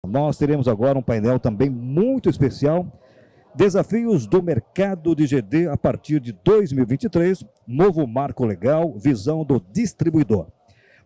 Nós teremos agora um painel também muito especial, Desafios do Mercado de GD a partir de 2023, novo marco legal, visão do distribuidor.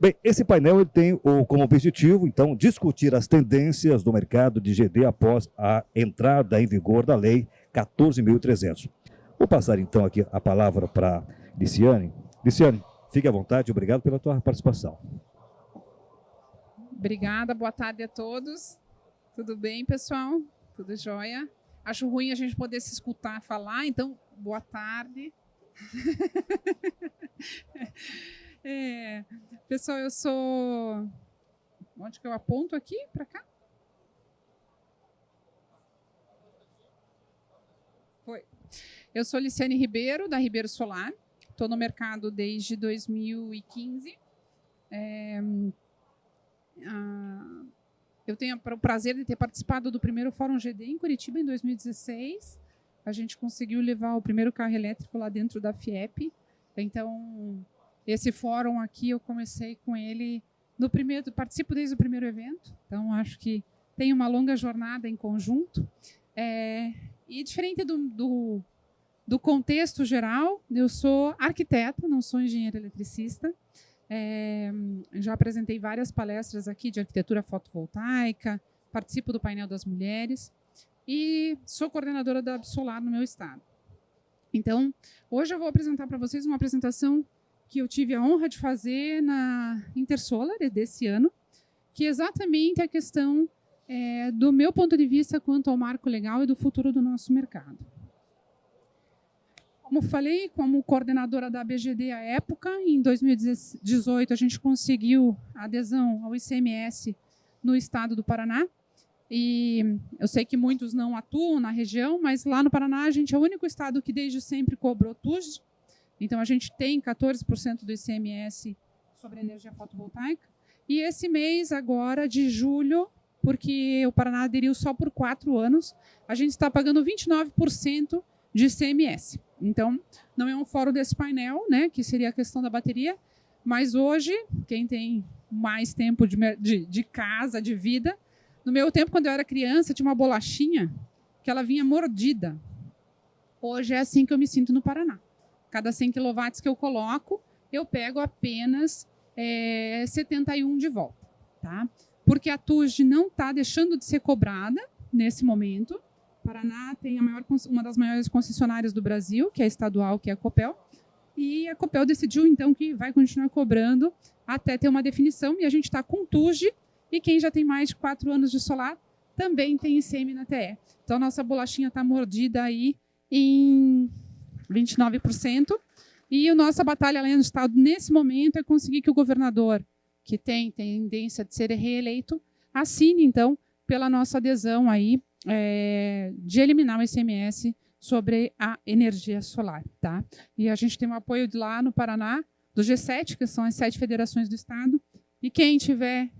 Bem, esse painel ele tem como objetivo, então, discutir as tendências do mercado de GD após a entrada em vigor da Lei 14.300. Vou passar, então, aqui a palavra para Liciane. Liciane, fique à vontade, obrigado pela tua participação. Obrigada, boa tarde a todos. Tudo bem, pessoal? Tudo jóia? Acho ruim a gente poder se escutar falar, então, boa tarde. Pessoal, eu sou... Onde que eu aponto aqui? Para cá? Foi. Eu sou Liciane Ribeiro, da Ribeiro Solar. Estou no mercado desde 2015. Eu tenho o prazer de ter participado do primeiro Fórum GD em Curitiba, em 2016. A gente conseguiu levar o primeiro carro elétrico lá dentro da FIEP. Então, esse fórum aqui, eu comecei com ele no primeiro... Participo desde o primeiro evento. Então, acho que tem uma longa jornada em conjunto. E diferente do contexto geral, eu sou arquiteta, não sou engenheira eletricista. Já apresentei várias palestras aqui de arquitetura fotovoltaica, participo do painel das mulheres e sou coordenadora da Absolar no meu estado. Então, hoje eu vou apresentar para vocês uma apresentação que eu tive a honra de fazer na Intersolar desse ano, que é exatamente a questão do meu ponto de vista quanto ao marco legal e do futuro do nosso mercado. Como falei, como coordenadora da BGD à época, em 2018 a gente conseguiu adesão ao ICMS no estado do Paraná. E eu sei que muitos não atuam na região, mas lá no Paraná a gente é o único estado que desde sempre cobrou TUSD. Então a gente tem 14% do ICMS sobre energia fotovoltaica. E esse mês agora de julho, porque o Paraná aderiu só por 4 anos, a gente está pagando 29% de ICMS. Então, não é um fórum desse painel, né, que seria a questão da bateria, mas hoje, quem tem mais tempo de casa, de vida, no meu tempo, quando eu era criança, tinha uma bolachinha que ela vinha mordida. Hoje é assim que eu me sinto no Paraná. Cada 100 kW que eu coloco, eu pego apenas 71 de volta. Tá? Porque a TUSD não está deixando de ser cobrada nesse momento. O Paraná tem uma das maiores concessionárias do Brasil, que é estadual, que é a Copel. E a Copel decidiu, então, que vai continuar cobrando até ter uma definição. E a gente está com TUSD. E quem já tem mais de 4 anos de solar também tem ICM na TE. Então, a nossa bolachinha está mordida aí em 29%. E a nossa batalha lá no Estado, nesse momento, é conseguir que o governador, que tem tendência de ser reeleito, assine, então, pela nossa adesão aí, de eliminar o ICMS sobre a energia solar. Tá? E a gente tem um apoio de lá no Paraná, do G7, que são as 7 federações do Estado. E quem tiver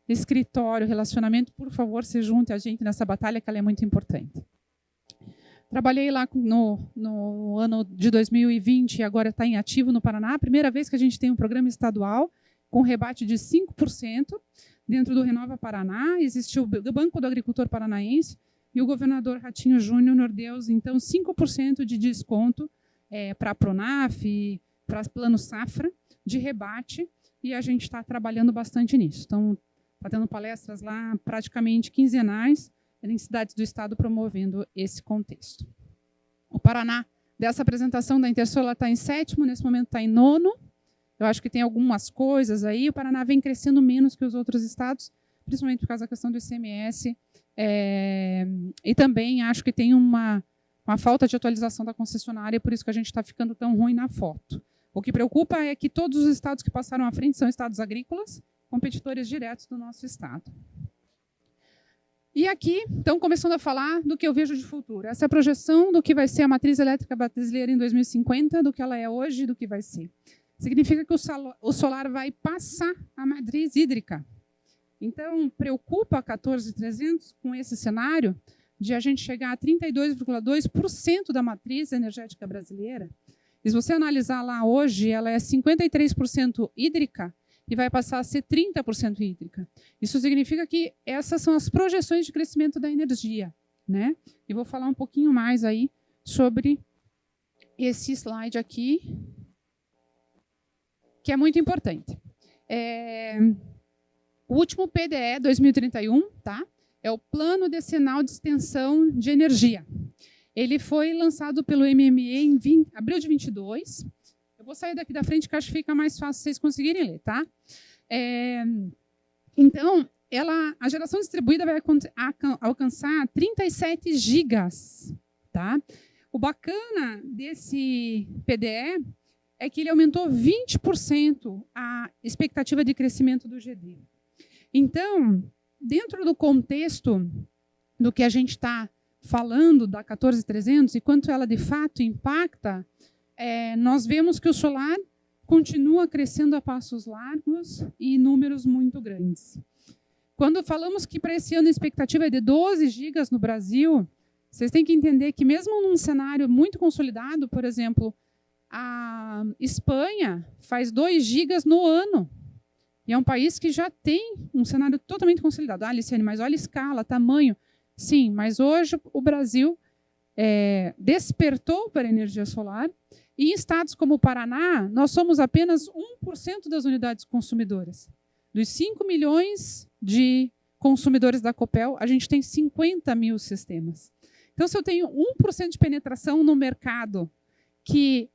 escritório, relacionamento, por favor, se junte a gente nessa batalha, que ela é muito importante. Trabalhei lá no ano de 2020 e agora está em ativo no Paraná. A primeira vez que a gente tem um programa estadual com rebate de 5% dentro do Renova Paraná. Existiu o Banco do Agricultor Paranaense e o governador Ratinho Júnior nos deu, então, 5% de desconto para a Pronaf, para Plano Safra, de rebate, e a gente está trabalhando bastante nisso. Então, está tendo palestras lá praticamente quinzenais em cidades do estado promovendo esse contexto. O Paraná, dessa apresentação da Intersolar, está em 7º, nesse momento está em 9º. Eu acho que tem algumas coisas aí. O Paraná vem crescendo menos que os outros estados, principalmente por causa da questão do ICMS. E também acho que tem uma falta de atualização da concessionária, por isso que a gente está ficando tão ruim na foto. O que preocupa é que todos os estados que passaram à frente são estados agrícolas, competidores diretos do nosso estado. E aqui, então, começando a falar do que eu vejo de futuro. Essa é a projeção do que vai ser a matriz elétrica brasileira em 2050, do que ela é hoje e do que vai ser. Significa que o solar vai passar a matriz hídrica. Então, preocupa a 14.300 com esse cenário de a gente chegar a 32,2% da matriz energética brasileira. E se você analisar lá hoje, ela é 53% hídrica e vai passar a ser 30% hídrica. Isso significa que essas são as projeções de crescimento da energia, né? E vou falar um pouquinho mais aí sobre esse slide aqui, que é muito importante. O último PDE 2031, tá? É o Plano Decenal de Extensão de Energia. Ele foi lançado pelo MME em abril de 22. Eu vou sair daqui da frente, que acho que fica mais fácil vocês conseguirem ler, tá? Então, a geração distribuída vai alcançar 37 gigas, tá? O bacana desse PDE é que ele aumentou 20% a expectativa de crescimento do GD. Então, dentro do contexto do que a gente está falando da 14300 e quanto ela de fato impacta, nós vemos que o solar continua crescendo a passos largos e números muito grandes. Quando falamos que para esse ano a expectativa é de 12 gigas no Brasil, vocês têm que entender que mesmo num cenário muito consolidado, por exemplo, a Espanha faz 2 gigas no ano. E é um país que já tem um cenário totalmente consolidado. Aliciane, mas olha a escala, tamanho. Sim, mas hoje o Brasil despertou para a energia solar. E em estados como o Paraná, nós somos apenas 1% das unidades consumidoras. Dos 5 milhões de consumidores da Copel, a gente tem 50 mil sistemas. Então, se eu tenho 1% de penetração no mercado que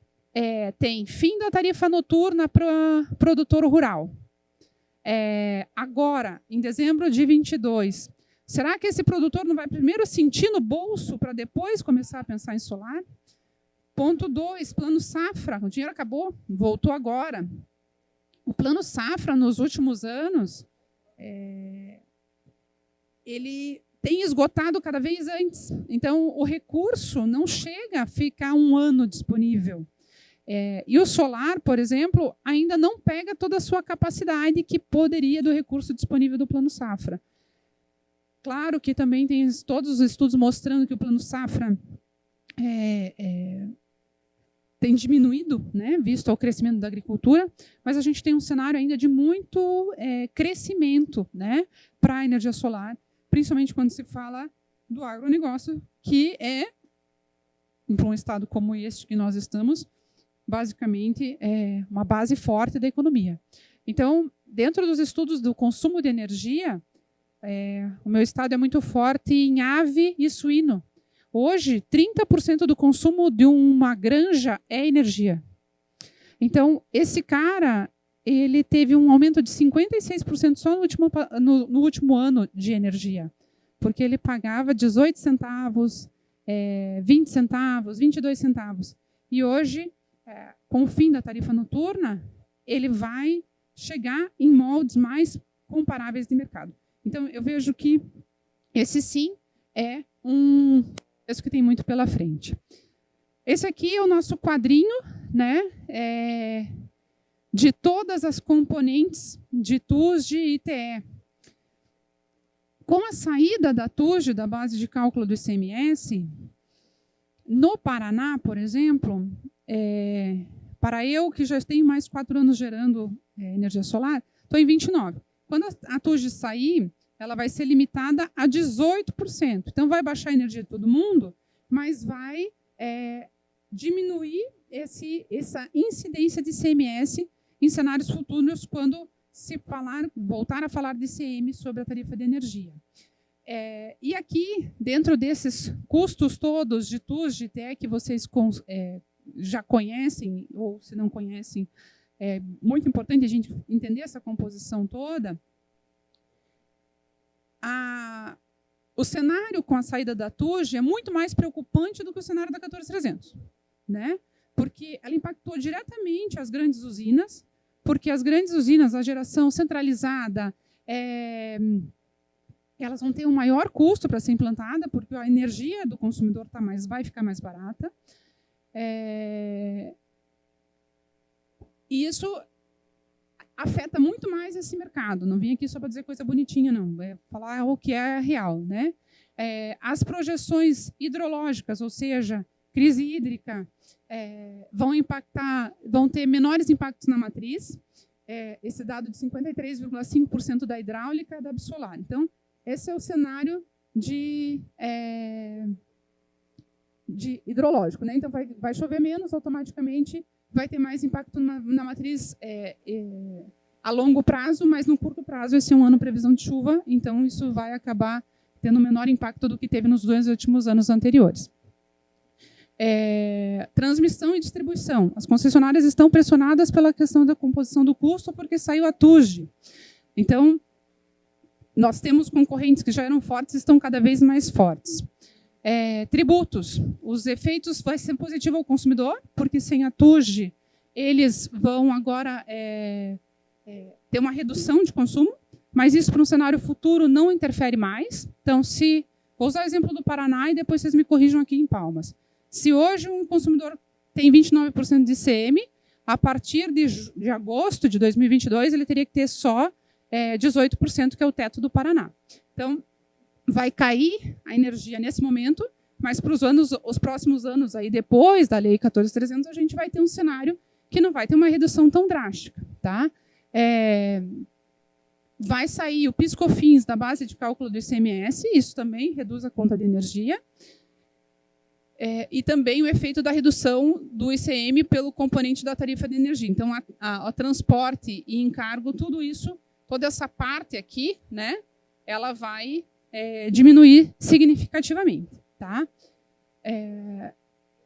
tem fim da tarifa noturna para produtor rural, agora, em dezembro de 22, será que esse produtor não vai primeiro sentir no bolso para depois começar a pensar em solar? Ponto 2, plano safra. O dinheiro acabou, voltou agora. O plano safra, nos últimos anos, ele tem esgotado cada vez antes. Então, o recurso não chega a ficar um ano disponível. E o solar, por exemplo, ainda não pega toda a sua capacidade que poderia do recurso disponível do plano safra. Claro que também tem todos os estudos mostrando que o plano safra tem diminuído, né, visto ao crescimento da agricultura, mas a gente tem um cenário ainda de muito crescimento, né, para a energia solar, principalmente quando se fala do agronegócio, que para um estado como este que nós estamos, basicamente uma base forte da economia. Então, dentro dos estudos do consumo de energia, o meu estado é muito forte em ave e suíno. Hoje, 30% do consumo de uma granja é energia. Então, esse cara, ele teve um aumento de 56% só no último ano de energia, porque ele pagava 18 centavos, 20 centavos, 22 centavos. E hoje, com o fim da tarifa noturna, ele vai chegar em moldes mais comparáveis de mercado. Então, eu vejo que esse sim é um preço que tem muito pela frente. Esse aqui é o nosso quadrinho, né, de todas as componentes de TUSD e ITE. Com a saída da TUSD, da base de cálculo do ICMS, no Paraná, por exemplo, para eu, que já tenho mais 4 anos gerando energia solar, estou em 29%. Quando a TUSD sair, ela vai ser limitada a 18%. Então, vai baixar a energia de todo mundo, mas vai diminuir essa incidência de ICMS em cenários futuros, quando se voltar a falar de ICM sobre a tarifa de energia. E aqui, dentro desses custos todos de TUSD, de ITE, que vocês já conhecem, ou se não conhecem, é muito importante a gente entender essa composição toda. O cenário com a saída da TUSD é muito mais preocupante do que o cenário da 14300, né? Porque ela impactou diretamente as grandes usinas, porque as grandes usinas, a geração centralizada, elas vão ter um maior custo para ser implantada, porque a energia do consumidor vai ficar mais barata. E isso afeta muito mais esse mercado. Não vim aqui só para dizer coisa bonitinha, não. Falar o que é real, né? As projeções hidrológicas, ou seja, crise hídrica, vão ter menores impactos na matriz. esse dado de 53,5% da hidráulica da Absolar. Então, esse é o cenário de hidrológico, né? Então, vai chover menos, automaticamente vai ter mais impacto na matriz a longo prazo, mas no curto prazo, esse é um ano previsão de chuva, então isso vai acabar tendo menor impacto do que teve nos 2 últimos anos anteriores. Transmissão e distribuição. As concessionárias estão pressionadas pela questão da composição do custo, porque saiu a TUSD. Então, nós temos concorrentes que já eram fortes e estão cada vez mais fortes. Tributos. Os efeitos vai ser positivo ao consumidor, porque sem a TUSD, eles vão agora ter uma redução de consumo, mas isso para um cenário futuro não interfere mais. Então, vou usar o exemplo do Paraná e depois vocês me corrijam aqui em Palmas. Se hoje um consumidor tem 29% de ICM, a partir de agosto de 2022, ele teria que ter só 18%, que é o teto do Paraná. Então, vai cair a energia nesse momento, mas para os próximos anos, aí, depois da Lei 14.300, a gente vai ter um cenário que não vai ter uma redução tão drástica. Tá? Vai sair o PIS/COFINS da base de cálculo do ICMS, isso também reduz a conta de energia, e também o efeito da redução do ICM pelo componente da tarifa de energia. Então, a transporte e encargo, tudo isso, toda essa parte aqui, né, ela vai diminuir significativamente. Tá?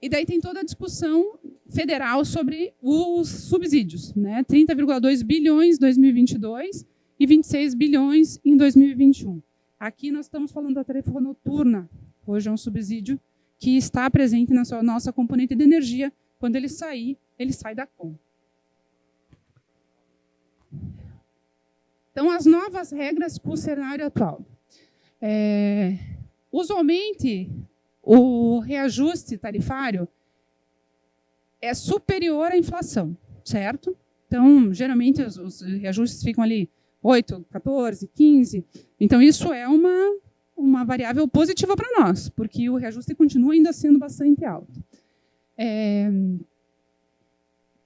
E daí tem toda a discussão federal sobre os subsídios, né? 30,2 bilhões em 2022 e 26 bilhões em 2021. Aqui nós estamos falando da tarifa noturna. Hoje é um subsídio que está presente na nossa componente de energia. Quando ele sai da conta. Então, as novas regras para o cenário atual. Usualmente, o reajuste tarifário é superior à inflação, certo? Então, geralmente, os reajustes ficam ali 8, 14, 15. Então, isso é uma variável positiva para nós, porque o reajuste continua ainda sendo bastante alto.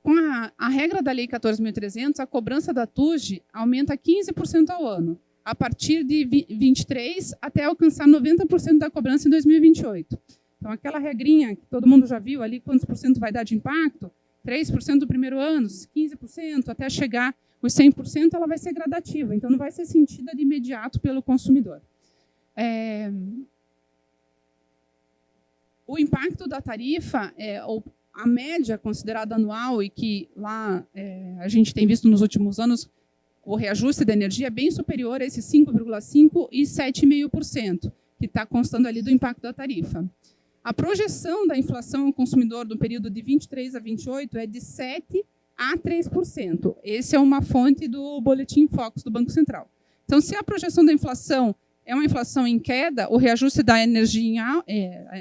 Com a regra da Lei 14.300, a cobrança da TUSD aumenta 15% ao ano, a partir de 23 até alcançar 90% da cobrança em 2028. Então, aquela regrinha que todo mundo já viu ali, quantos por cento vai dar de impacto, 3% do primeiro ano, 15%, até chegar os 100%, ela vai ser gradativa, então não vai ser sentida de imediato pelo consumidor. O impacto da tarifa, a média considerada anual, e que lá a gente tem visto nos últimos anos, o reajuste da energia é bem superior a esses 5,5% e 7,5%, que está constando ali do impacto da tarifa. A projeção da inflação ao consumidor do período de 23 a 28 é de 7% a 3%. Essa é uma fonte do Boletim Focus do Banco Central. Então, se a projeção da inflação é uma inflação em queda, o reajuste da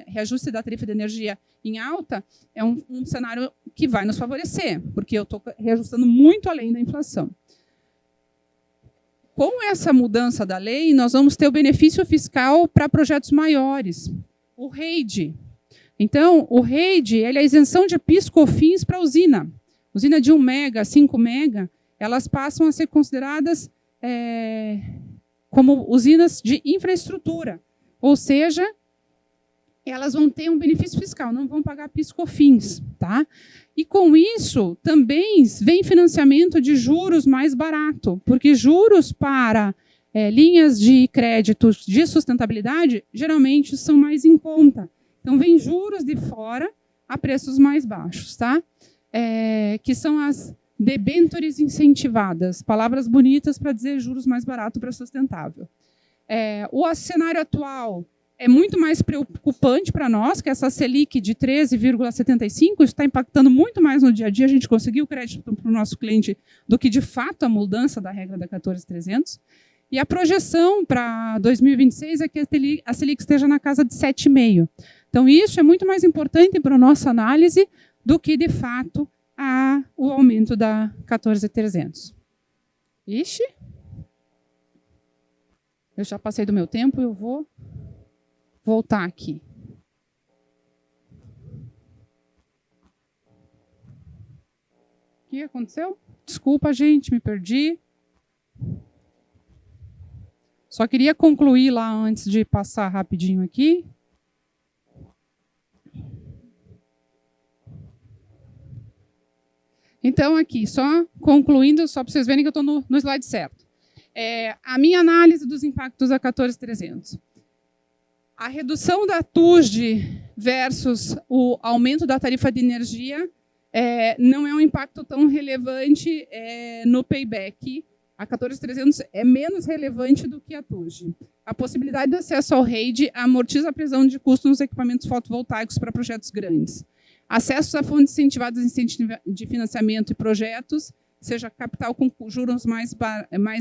reajuste da tarifa de energia em alta é um cenário que vai nos favorecer, porque eu estou reajustando muito além da inflação. Com essa mudança da lei, nós vamos ter o benefício fiscal para projetos maiores, o REID. Então, o REID ele é a isenção de PIS/COFINS para usina. Usina de 1 mega, 5 mega, elas passam a ser consideradas como usinas de infraestrutura, ou seja, elas vão ter um benefício fiscal, não vão pagar PIS/COFINS. Tá? E, com isso, também vem financiamento de juros mais barato, porque juros para linhas de crédito de sustentabilidade, geralmente, são mais em conta. Então, vem juros de fora a preços mais baixos, tá? Que são as debêntures incentivadas, palavras bonitas para dizer juros mais barato para sustentável. O cenário atual é muito mais preocupante para nós, que essa Selic de 13,75, isso está impactando muito mais no dia a dia, a gente conseguiu crédito para o nosso cliente do que, de fato, a mudança da regra da 14.300. E a projeção para 2026 é que a Selic esteja na casa de 7,5%. Então, isso é muito mais importante para a nossa análise do que, de fato, o aumento da 14.300. Ixi! Eu já passei do meu tempo, eu vou voltar aqui. O que aconteceu? Desculpa, gente, me perdi. Só queria concluir lá antes de passar rapidinho aqui. Então, aqui, só concluindo, só para vocês verem que eu estou no slide certo. A minha análise dos impactos da 14300. A redução da TUSD versus o aumento da tarifa de energia não é um impacto tão relevante no payback. A 14300 é menos relevante do que a TUSD. A possibilidade de acesso ao REID amortiza a pressão de custo nos equipamentos fotovoltaicos para projetos grandes. Acesso a fontes incentivadas de financiamento e projetos, seja capital com juros mais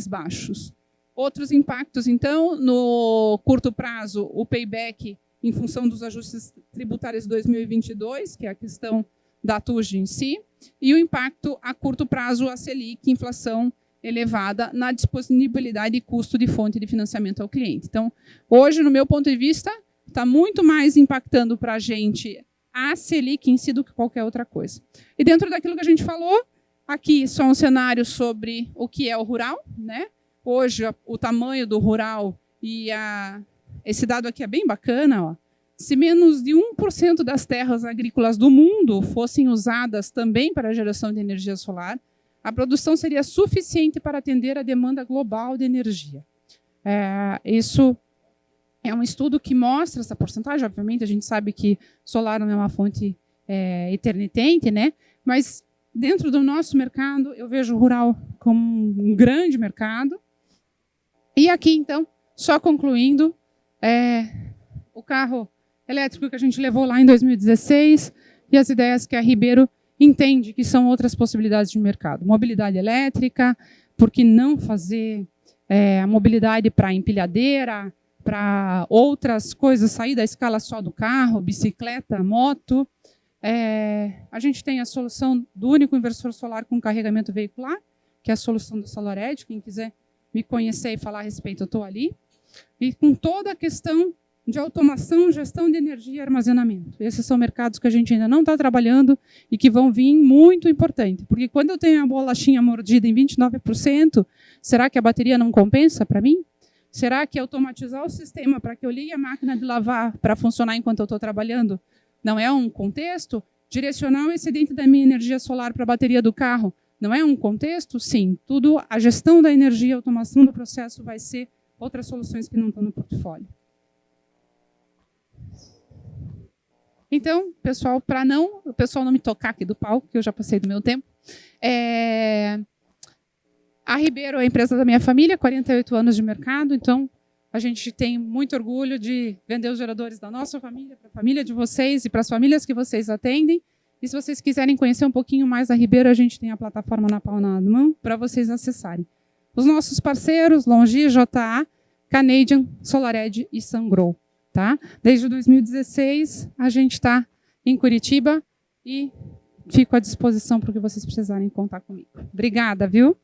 baixos. Outros impactos, então, no curto prazo, o payback em função dos ajustes tributários de 2022, que é a questão da TUSD em si, e o impacto a curto prazo, a Selic, inflação elevada na disponibilidade e custo de fonte de financiamento ao cliente. Então, hoje, no meu ponto de vista, está muito mais impactando para a gente a Selic em si do que qualquer outra coisa. E dentro daquilo que a gente falou, aqui só um cenário sobre o que é o rural, né? Hoje, o tamanho do rural e esse dado aqui é bem bacana. Ó. Se menos de 1% das terras agrícolas do mundo fossem usadas também para a geração de energia solar, a produção seria suficiente para atender a demanda global de energia. Isso é um estudo que mostra essa porcentagem. Obviamente, a gente sabe que solar não é uma fonte eternitente, né? Mas dentro do nosso mercado, eu vejo o rural como um grande mercado. E aqui, então, só concluindo, o carro elétrico que a gente levou lá em 2016 e as ideias que a Ribeiro entende que são outras possibilidades de mercado. Mobilidade elétrica, por que não fazer a mobilidade para empilhadeira, para outras coisas, sair da escala só do carro, bicicleta, moto. A gente tem a solução do único inversor solar com carregamento veicular, que é a solução do SolarEdge. Quem quiser me conhecer e falar a respeito, eu estou ali. E com toda a questão de automação, gestão de energia e armazenamento. Esses são mercados que a gente ainda não está trabalhando e que vão vir muito importante. Porque quando eu tenho a bolachinha mordida em 29%, será que a bateria não compensa para mim? Será que automatizar o sistema para que eu ligue a máquina de lavar para funcionar enquanto eu estou trabalhando não é um contexto? Direcionar o excedente da minha energia solar para a bateria do carro não é um contexto? Sim. Tudo, a gestão da energia, a automação do processo vai ser outras soluções que não estão no portfólio. Então, pessoal, para o pessoal não me tocar aqui do palco, que eu já passei do meu tempo, a Ribeiro é a empresa da minha família, 48 anos de mercado, então a gente tem muito orgulho de vender os geradores da nossa família, para a família de vocês e para as famílias que vocês atendem. E se vocês quiserem conhecer um pouquinho mais da Ribeiro, a gente tem a plataforma na palma da mão para vocês acessarem. Os nossos parceiros, Longi, JA, Canadian, SolarEdge e Sungrow. Tá? Desde 2016, a gente está em Curitiba e fico à disposição para o que vocês precisarem contar comigo. Obrigada, viu?